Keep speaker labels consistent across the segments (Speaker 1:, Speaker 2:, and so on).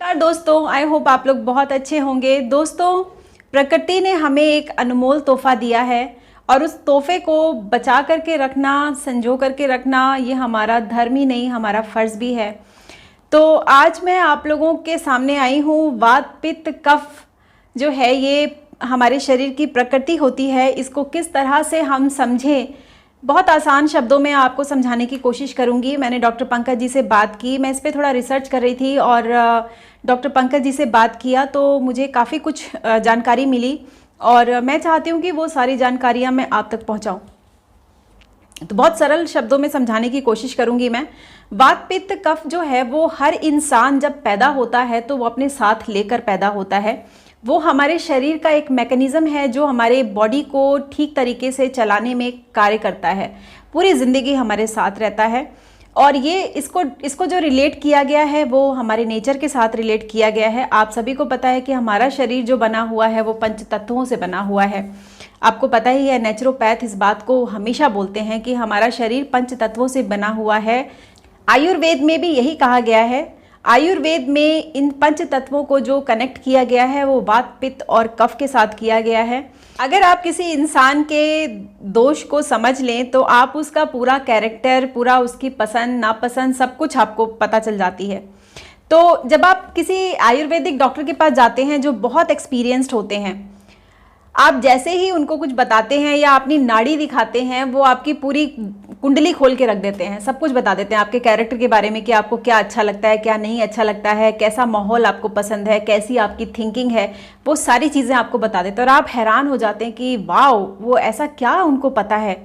Speaker 1: नमस्कार दोस्तों, I hope आप लोग बहुत अच्छे होंगे। दोस्तों, प्रकृति ने हमें एक अनमोल तोहफा दिया है और उस तोहफे को बचा करके रखना, संजो करके रखना, ये हमारा धर्म ही नहीं, हमारा फर्ज भी है। तो आज मैं आप लोगों के सामने आई हूँ। वात पित्त कफ जो है ये हमारे शरीर की प्रकृति होती है, इसको किस तरह से हम समझें, बहुत आसान शब्दों में आपको समझाने की कोशिश करूंगी। मैंने डॉक्टर पंकज जी से बात की, मैं इस पर थोड़ा रिसर्च कर रही थी और डॉक्टर पंकज जी से बात किया तो मुझे काफ़ी कुछ जानकारी मिली और मैं चाहती हूँ कि वो सारी जानकारियाँ मैं आप तक पहुँचाऊँ। तो बहुत सरल शब्दों में समझाने की कोशिश करूंगी मैं। वात पित्त कफ जो है वो हर इंसान जब पैदा होता है तो वो अपने साथ लेकर पैदा होता है। वो हमारे शरीर का एक मैकेनिज्म है जो हमारे बॉडी को ठीक तरीके से चलाने में कार्य करता है, पूरी ज़िंदगी हमारे साथ रहता है। और ये इसको जो रिलेट किया गया है वो हमारे नेचर के साथ रिलेट किया गया है। आप सभी को पता है कि हमारा शरीर जो बना हुआ है वो पंच तत्वों से बना हुआ है। आपको पता ही है, नेचुरोपैथ इस बात को हमेशा बोलते हैं कि हमारा शरीर पंच तत्वों से बना हुआ है। आयुर्वेद में भी यही कहा गया है। आयुर्वेद में इन पंच तत्वों को जो कनेक्ट किया गया है वो वात पित्त और कफ के साथ किया गया है। अगर आप किसी इंसान के दोष को समझ लें तो आप उसका पूरा कैरेक्टर, पूरा उसकी पसंद नापसंद सब कुछ आपको पता चल जाती है। तो जब आप किसी आयुर्वेदिक डॉक्टर के पास जाते हैं जो बहुत एक्सपीरियंस्ड होते हैं, आप जैसे ही उनको कुछ बताते हैं या अपनी नाड़ी दिखाते हैं वो आपकी पूरी कुंडली खोल के रख देते हैं, सब कुछ बता देते हैं आपके कैरेक्टर के बारे में कि आपको क्या अच्छा लगता है, क्या नहीं अच्छा लगता है, कैसा माहौल आपको पसंद है, कैसी आपकी थिंकिंग है, वो सारी चीज़ें आपको बता देते हैं। और आप हैरान हो जाते हैं कि वाओ, वो ऐसा क्या उनको पता है।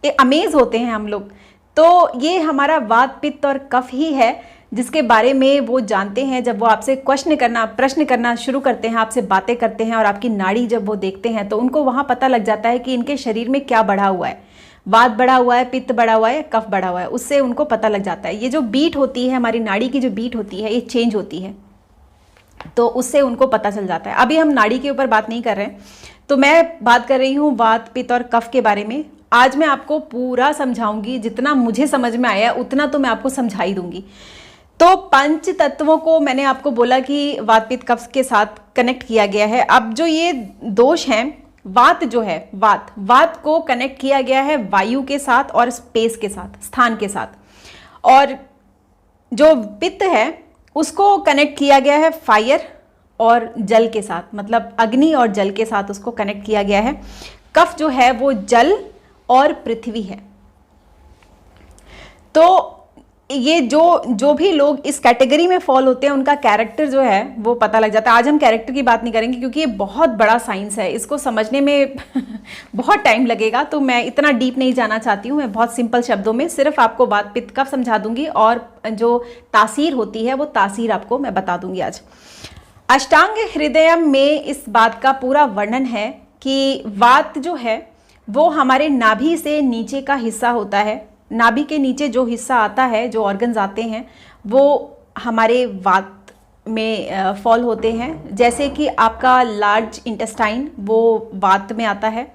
Speaker 1: ये अमेज होते हैं हम लोग। तो ये हमारा वात पित्त और कफ ही है जिसके बारे में वो जानते हैं। जब वो आपसे प्रश्न करना शुरू करते हैं, आपसे बातें करते हैं और आपकी नाड़ी जब वो देखते हैं तो उनको वहाँ पता लग जाता है कि इनके शरीर में क्या बढ़ा हुआ है, वात बढ़ा हुआ है, पित्त बढ़ा हुआ है, कफ बढ़ा हुआ है, उससे उनको पता लग जाता है। ये जो बीट होती है, हमारी नाड़ी की जो बीट होती है, ये चेंज होती है, तो उससे उनको पता चल जाता है। अभी हम नाड़ी के ऊपर बात नहीं कर रहे हैं, तो मैं बात कर रही हूँ वात पित्त और कफ के बारे में। आज मैं आपको पूरा समझाऊंगी, जितना मुझे समझ में आया उतना तो मैं आपको समझा ही दूंगी। तो पंच तत्वों को मैंने आपको बोला कि वात पित्त कफ के साथ कनेक्ट किया गया है। अब जो ये दोष हैं, वात जो है, वात को कनेक्ट किया गया है वायु के साथ और स्पेस के साथ, स्थान के साथ। और जो पित्त है उसको कनेक्ट किया गया है फायर और जल के साथ, मतलब अग्नि और जल के साथ उसको कनेक्ट किया गया है। कफ जो है वो जल और पृथ्वी है। तो ये जो भी लोग इस कैटेगरी में फॉल होते हैं उनका कैरेक्टर जो है वो पता लग जाता है। आज हम कैरेक्टर की बात नहीं करेंगे क्योंकि ये बहुत बड़ा साइंस है, इसको समझने में बहुत टाइम लगेगा, तो मैं इतना डीप नहीं जाना चाहती हूँ। मैं बहुत सिंपल शब्दों में सिर्फ आपको वात पित्त कफ समझा दूंगी और जो तासीर होती है वो तासीर आपको मैं बता दूंगी आज। अष्टांग हृदयम में इस बात का पूरा वर्णन है कि वात जो है वो हमारे नाभि से नीचे का हिस्सा होता है। नाभि के नीचे जो हिस्सा आता है, जो ऑर्गन्स आते हैं, वो हमारे वात में फॉल होते हैं। जैसे कि आपका लार्ज इंटेस्टाइन वो वात में आता है,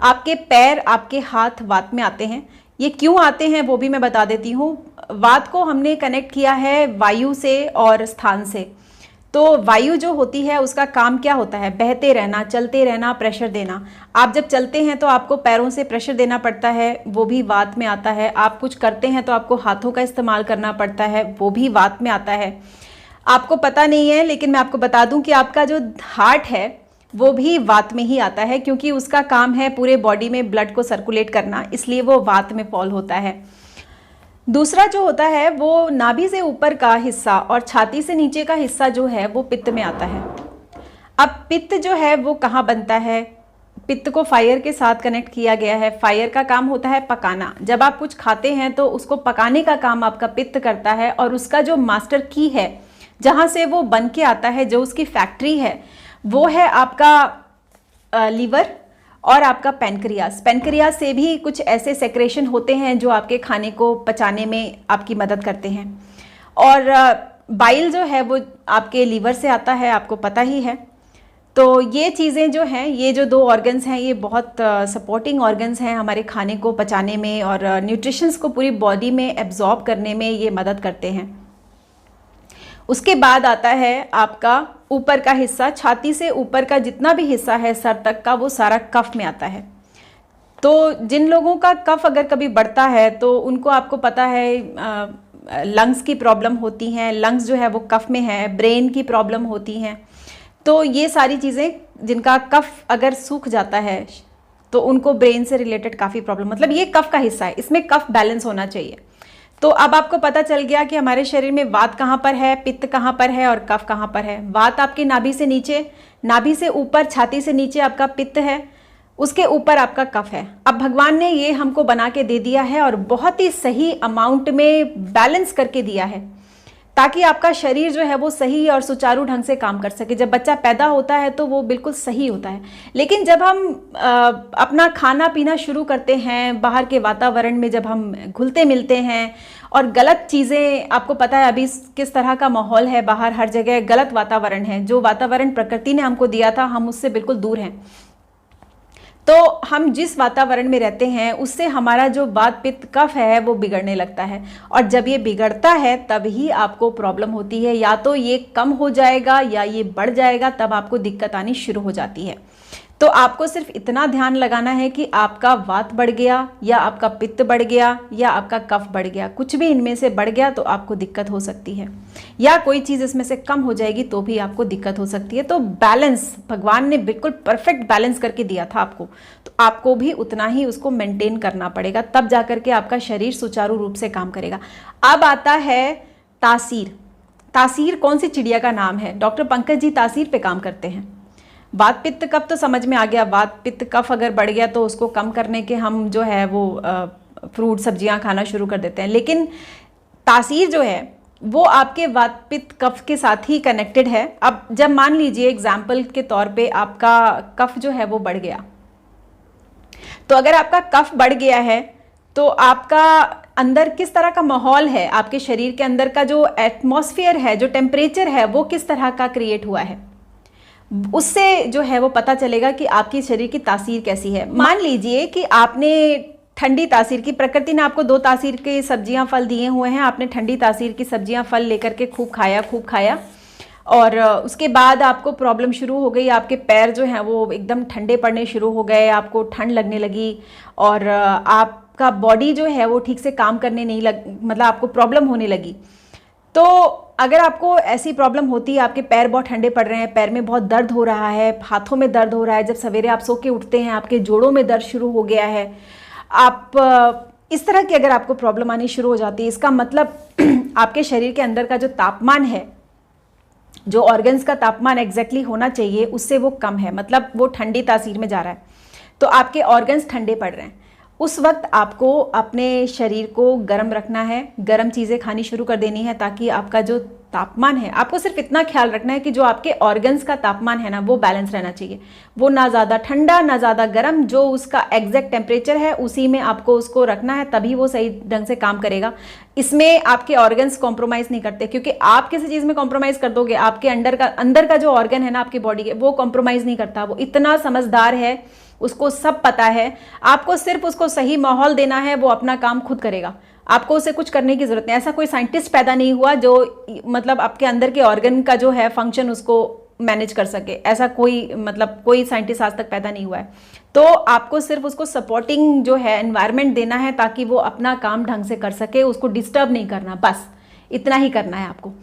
Speaker 1: आपके पैर, आपके हाथ वात में आते हैं। ये क्यों आते हैं वो भी मैं बता देती हूँ। वात को हमने कनेक्ट किया है वायु से और स्थान से। तो वायु जो होती है उसका काम क्या होता है? बहते रहना, चलते रहना, प्रेशर देना। आप जब चलते हैं तो आपको पैरों से प्रेशर देना पड़ता है, वो भी वात में आता है। आप कुछ करते हैं तो आपको हाथों का इस्तेमाल करना पड़ता है, वो भी वात में आता है। आपको पता नहीं है लेकिन मैं आपको बता दूं कि आपका जो हार्ट है वो भी वात में ही आता है, क्योंकि उसका काम है पूरे बॉडी में ब्लड को सर्कुलेट करना, इसलिए वो वात में फॉल होता है। दूसरा जो होता है वो नाभि से ऊपर का हिस्सा और छाती से नीचे का हिस्सा जो है वो पित्त में आता है। अब पित्त जो है वो कहाँ बनता है? पित्त को फायर के साथ कनेक्ट किया गया है। फायर का काम होता है पकाना। जब आप कुछ खाते हैं तो उसको पकाने का काम आपका पित्त करता है और उसका जो मास्टर की है, जहाँ से वो बन के आता है, जो उसकी फैक्ट्री है, वो है आपका लीवर और आपका पैनक्रियास। पैनक्रियास से भी कुछ ऐसे सेक्रेशन होते हैं जो आपके खाने को पचाने में आपकी मदद करते हैं। और बाइल जो है वो आपके लीवर से आता है, आपको पता ही है। तो ये चीज़ें जो हैं, ये जो दो ऑर्गन्स हैं, ये बहुत सपोर्टिंग ऑर्गन्स हैं हमारे खाने को पचाने में और न्यूट्रिशंस को पूरी बॉडी में एब्जॉर्ब करने में ये मदद करते हैं। उसके बाद आता है आपका ऊपर का हिस्सा, छाती से ऊपर का जितना भी हिस्सा है सर तक का, वो सारा कफ में आता है। तो जिन लोगों का कफ अगर कभी बढ़ता है तो उनको, आपको पता है, लंग्स की प्रॉब्लम होती हैं, लंग्स जो है वो कफ में है, ब्रेन की प्रॉब्लम होती हैं। तो ये सारी चीज़ें, जिनका कफ अगर सूख जाता है तो उनको ब्रेन से रिलेटेड काफ़ी प्रॉब्लम, मतलब ये कफ का हिस्सा है, इसमें कफ बैलेंस होना चाहिए। तो अब आपको पता चल गया कि हमारे शरीर में वात कहाँ पर है, पित्त कहाँ पर है और कफ कहाँ पर है। वात आपकी नाभि से नीचे, नाभि से ऊपर, छाती से नीचे आपका पित्त है, उसके ऊपर आपका कफ है। अब भगवान ने ये हमको बना के दे दिया है और बहुत ही सही अमाउंट में बैलेंस करके दिया है, ताकि आपका शरीर जो है वो सही और सुचारू ढंग से काम कर सके। जब बच्चा पैदा होता है तो वो बिल्कुल सही होता है, लेकिन जब हम अपना खाना पीना शुरू करते हैं, बाहर के वातावरण में जब हम घुलते मिलते हैं और गलत चीज़ें, आपको पता है अभी किस तरह का माहौल है बाहर, हर जगह गलत वातावरण है। जो वातावरण प्रकृति ने हमको दिया था, हम उससे बिल्कुल दूर हैं। तो हम जिस वातावरण में रहते हैं उससे हमारा जो वात पित्त कफ है वो बिगड़ने लगता है, और जब ये बिगड़ता है तभी आपको प्रॉब्लम होती है। या तो ये कम हो जाएगा या ये बढ़ जाएगा, तब आपको दिक्कत आनी शुरू हो जाती है। तो आपको सिर्फ इतना ध्यान लगाना है कि आपका वात बढ़ गया या आपका पित्त बढ़ गया या आपका कफ बढ़ गया, कुछ भी इनमें से बढ़ गया तो आपको दिक्कत हो सकती है, या कोई चीज़ इसमें से कम हो जाएगी तो भी आपको दिक्कत हो सकती है। तो बैलेंस भगवान ने बिल्कुल परफेक्ट बैलेंस करके दिया था आपको, तो आपको भी उतना ही उसको मेंटेन करना पड़ेगा, तब जाकर के आपका शरीर सुचारू रूप से काम करेगा। अब आता है तासीर। तासीर कौन सी चिड़िया का नाम है? डॉक्टर पंकज जी तासीर पे काम करते हैं। वात पित्त कफ तो समझ में आ गया, वात पित्त कफ अगर बढ़ गया तो उसको कम करने के हम जो है वो फ्रूट सब्जियां खाना शुरू कर देते हैं, लेकिन तासीर जो है वो आपके वात पित्त कफ के साथ ही कनेक्टेड है। अब जब मान लीजिए एग्जाम्पल के तौर पे आपका कफ जो है वो बढ़ गया, तो अगर आपका कफ बढ़ गया है तो आपका अंदर किस तरह का माहौल है, आपके शरीर के अंदर का जो एटमॉस्फेयर है, जो टेम्परेचर है, वो किस तरह का क्रिएट हुआ है, उससे जो है वो पता चलेगा कि आपकी शरीर की तासीर कैसी है। मान लीजिए कि आपने ठंडी तासीर की, प्रकृति ने आपको 2 तासीर के सब्जियां फल दिए हुए हैं, आपने ठंडी तासीर की सब्जियां फल लेकर के खूब खाया और उसके बाद आपको प्रॉब्लम शुरू हो गई, आपके पैर जो हैं वो एकदम ठंडे पड़ने शुरू हो गए, आपको ठंड लगने लगी और आपका बॉडी जो है वो ठीक से काम करने नहीं मतलब आपको प्रॉब्लम होने लगी। तो अगर आपको ऐसी प्रॉब्लम होती है, आपके पैर बहुत ठंडे पड़ रहे हैं, पैर में बहुत दर्द हो रहा है, हाथों में दर्द हो रहा है, जब सवेरे आप सो के उठते हैं आपके जोड़ों में दर्द शुरू हो गया है, आप इस तरह की अगर आपको प्रॉब्लम आनी शुरू हो जाती है, इसका मतलब आपके शरीर के अंदर का जो तापमान है, जो ऑर्गन्स का तापमान एग्जैक्टली होना चाहिए उससे वो कम है, मतलब वो ठंडी तासीर में जा रहा है, तो आपके ऑर्गन्स ठंडे पड़ रहे हैं। उस वक्त आपको अपने शरीर को गर्म रखना है, गर्म चीज़ें खानी शुरू कर देनी है, ताकि आपका जो तापमान है, आपको सिर्फ इतना ख्याल रखना है कि जो आपके ऑर्गन्स का तापमान है ना वो बैलेंस रहना चाहिए, वो ना ज़्यादा ठंडा ना ज़्यादा गर्म, जो उसका एग्जैक्ट टेम्परेचर है उसी में आपको उसको रखना है, तभी वो सही ढंग से काम करेगा। इसमें आपके ऑर्गन्स कॉम्प्रोमाइज़ नहीं करते, क्योंकि आप किसी चीज़ में कॉम्प्रोमाइज़ कर दोगे, आपके अंदर का जो ऑर्गन है ना आपकी बॉडी के, वो कॉम्प्रोमाइज़ नहीं करता, वो इतना समझदार है, उसको सब पता है। आपको सिर्फ उसको सही माहौल देना है, वो अपना काम खुद करेगा, आपको उसे कुछ करने की जरूरत नहीं। ऐसा कोई साइंटिस्ट पैदा नहीं हुआ जो मतलब आपके अंदर के ऑर्गन का जो है फंक्शन उसको मैनेज कर सके, ऐसा कोई मतलब कोई साइंटिस्ट आज तक पैदा नहीं हुआ है। तो आपको सिर्फ उसको सपोर्टिंग जो है एनवायरनमेंट देना है, ताकि वो अपना काम ढंग से कर सके, उसको डिस्टर्ब नहीं करना, बस इतना ही करना है आपको।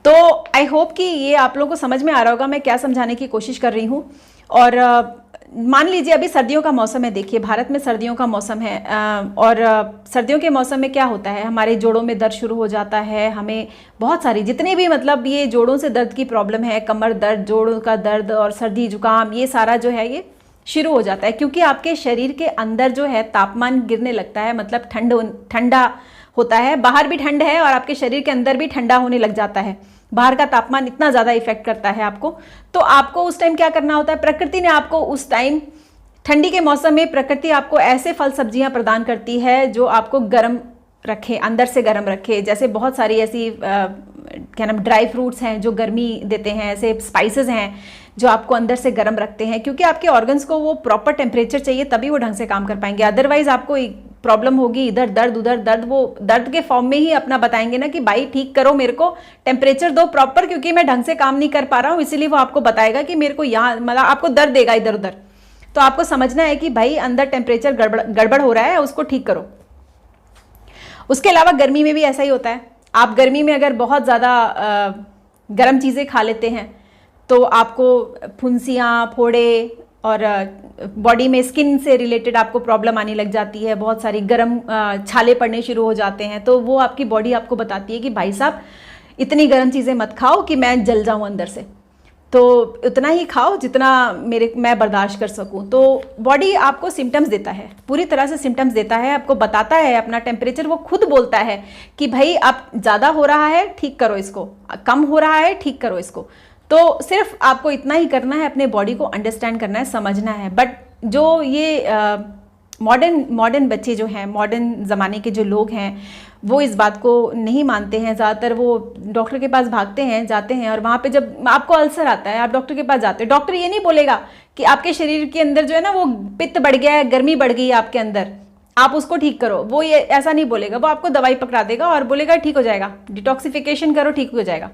Speaker 1: तो आई होप कि ये आप लोगों को समझ में आ रहा होगा मैं क्या समझाने की कोशिश कर रही हूँ। और मान लीजिए अभी सर्दियों का मौसम है, देखिए भारत में सर्दियों का मौसम है, और सर्दियों के मौसम में क्या होता है, हमारे जोड़ों में दर्द शुरू हो जाता है, हमें बहुत सारी जितने भी मतलब ये जोड़ों से दर्द की प्रॉब्लम है, कमर दर्द, जोड़ों का दर्द और सर्दी जुकाम, ये सारा जो है ये शुरू हो जाता है, क्योंकि आपके शरीर के अंदर जो है तापमान गिरने लगता है, मतलब ठंडा होता है, बाहर भी ठंड है और आपके शरीर के अंदर भी ठंडा होने लग जाता है, बाहर का तापमान इतना ज़्यादा इफेक्ट करता है आपको। तो आपको उस टाइम क्या करना होता है, प्रकृति ने आपको उस टाइम ठंडी के मौसम में प्रकृति आपको ऐसे फल सब्जियां प्रदान करती है जो आपको गर्म रखे, अंदर से गर्म रखे। जैसे बहुत सारी ऐसी क्या नाम ड्राई फ्रूट्स हैं जो गर्मी देते हैं, ऐसे स्पाइसेस हैं जो आपको अंदर से गर्म रखते हैं, क्योंकि आपके ऑर्गन्स को वो प्रॉपर टेम्परेचर चाहिए, तभी वो ढंग से काम कर पाएंगे। अदरवाइज आपको प्रॉब्लम होगी, इधर दर्द उधर दर्द, वो दर्द के फॉर्म में ही अपना बताएंगे ना कि भाई ठीक करो मेरे को, टेम्परेचर दो प्रॉपर, क्योंकि मैं ढंग से काम नहीं कर पा रहा हूँ, इसीलिए वो आपको बताएगा कि मेरे को यहाँ, मतलब आपको दर्द देगा इधर उधर। तो आपको समझना है कि भाई अंदर टेम्परेचर गड़बड़ हो रहा है, उसको ठीक करो। उसके अलावा गर्मी में भी ऐसा ही होता है। आप गर्मी में अगर बहुत ज़्यादा गर्म चीज़ें खा लेते हैं तो आपको फुंसियाँ, फोड़े और बॉडी में स्किन से रिलेटेड आपको प्रॉब्लम आने लग जाती है, बहुत सारी गर्म छाले पड़ने शुरू हो जाते हैं। तो वो आपकी बॉडी आपको बताती है कि भाई साहब इतनी गर्म चीज़ें मत खाओ कि मैं जल जाऊँ अंदर से, तो उतना ही खाओ जितना मैं बर्दाश्त कर सकूं। तो बॉडी आपको सिम्टम्स देता है, पूरी तरह से सिम्टम्स देता है, आपको बताता है अपना टेम्परेचर, वो खुद बोलता है कि भाई अब ज़्यादा हो रहा है ठीक करो इसको, कम हो रहा है ठीक करो इसको। तो सिर्फ आपको इतना ही करना है, अपने बॉडी को अंडरस्टैंड करना है, समझना है। बट जो ये मॉडर्न बच्चे जो हैं, मॉडर्न ज़माने के जो लोग हैं, वो इस बात को नहीं मानते हैं। ज़्यादातर वो डॉक्टर के पास भागते हैं, जाते हैं, और वहाँ पे जब आपको अल्सर आता है, आप डॉक्टर के पास जाते हैं, डॉक्टर ये नहीं बोलेगा कि आपके शरीर के अंदर जो है ना वो पित्त बढ़ गया है, गर्मी बढ़ गई है आपके अंदर, आप उसको ठीक करो। वो ये ऐसा नहीं बोलेगा, वो आपको दवाई पकड़ा देगा और बोलेगा ठीक हो जाएगा, डिटॉक्सिफिकेशन करो ठीक हो जाएगा,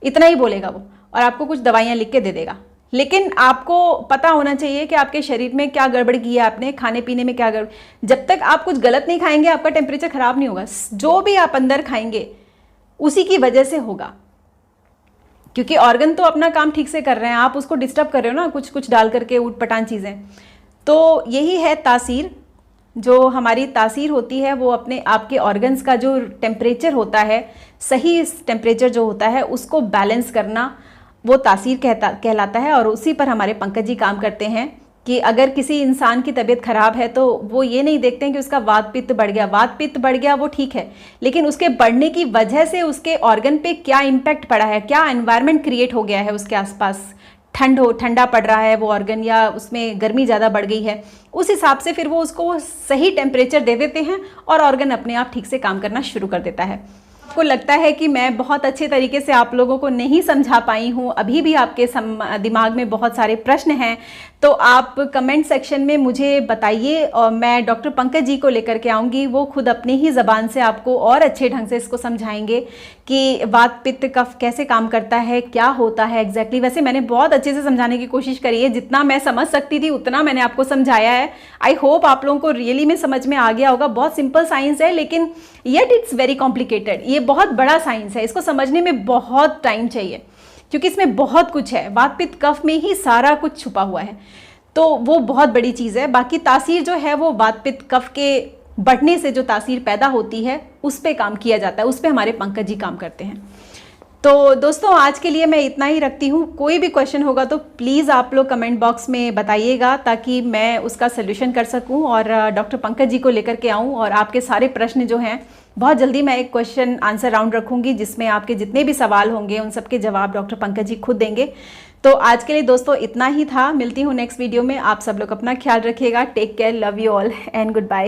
Speaker 1: इतना ही बोलेगा वो, और आपको कुछ दवाइयाँ लिख के दे देगा। लेकिन आपको पता होना चाहिए कि आपके शरीर में क्या गड़बड़ की है आपने, खाने पीने में क्या गड़बड़। जब तक आप कुछ गलत नहीं खाएंगे आपका टेम्परेचर खराब नहीं होगा। जो भी आप अंदर खाएंगे उसी की वजह से होगा, क्योंकि ऑर्गन तो अपना काम ठीक से कर रहे हैं, आप उसको डिस्टर्ब कर रहे हो ना कुछ कुछ डाल करके, ऊट पटांग चीज़ें। तो यही है तासीर, जो हमारी तासीर होती है वो अपने आपके ऑर्गन्स का जो टेम्परेचर होता है, सही टेम्परेचर जो होता है उसको बैलेंस करना, वो तासीर कहलाता है। और उसी पर हमारे पंकज जी काम करते हैं कि अगर किसी इंसान की तबीयत खराब है तो वो ये नहीं देखते हैं कि उसका वात पित्त बढ़ गया। वात पित्त बढ़ गया वो ठीक है, लेकिन उसके बढ़ने की वजह से उसके ऑर्गन पे क्या इम्पैक्ट पड़ा है, क्या एनवायरनमेंट क्रिएट हो गया है उसके आसपास, ठंडा पड़ रहा है वो ऑर्गन, या उसमें गर्मी ज़्यादा बढ़ गई है, उस हिसाब से फिर वो उसको सही टेम्परेचर दे देते हैं और ऑर्गन अपने आप ठीक से काम करना शुरू कर देता है। आपको लगता है कि मैं बहुत अच्छे तरीके से आप लोगों को नहीं समझा पाई हूँ, अभी भी आपके दिमाग में बहुत सारे प्रश्न हैं, तो आप कमेंट सेक्शन में मुझे बताइए और मैं डॉक्टर पंकज जी को लेकर के आऊँगी। वो खुद अपनी ही ज़बान से आपको और अच्छे ढंग से इसको समझाएंगे कि वात पित्त कफ कैसे काम करता है, क्या होता है एग्जैक्टली। वैसे मैंने बहुत अच्छे से समझाने की कोशिश करी है, जितना मैं समझ सकती थी उतना मैंने आपको समझाया है। आई होप आप लोगों को रियली में समझ में आ गया होगा। बहुत सिंपल साइंस है, लेकिन येट इट्स वेरी कॉम्प्लिकेटेड। ये बहुत बड़ा साइंस है, इसको समझने में बहुत टाइम चाहिए, क्योंकि इसमें बहुत कुछ है। वात पित्त कफ में ही सारा कुछ छुपा हुआ है, तो वो बहुत बड़ी चीज़ है। बाकी तासीर जो है वो वात पित्त कफ के बढ़ने से जो तासीर पैदा होती है उस पे काम किया जाता है, उस पे हमारे पंकज जी काम करते हैं। तो दोस्तों आज के लिए मैं इतना ही रखती हूँ। कोई भी क्वेश्चन होगा तो प्लीज़ आप लोग कमेंट बॉक्स में बताइएगा, ताकि मैं उसका सल्यूशन कर सकूँ और डॉक्टर पंकज जी को लेकर के आऊँ। और आपके सारे प्रश्न जो हैं, बहुत जल्दी मैं एक क्वेश्चन आंसर राउंड रखूँगी जिसमें आपके जितने भी सवाल होंगे उन सबके जवाब डॉक्टर पंकज जी खुद देंगे। तो आज के लिए दोस्तों इतना ही था। मिलती हूँ नेक्स्ट वीडियो में। आप सब लोग अपना ख्याल रखिएगा। Take care, love you all and good bye.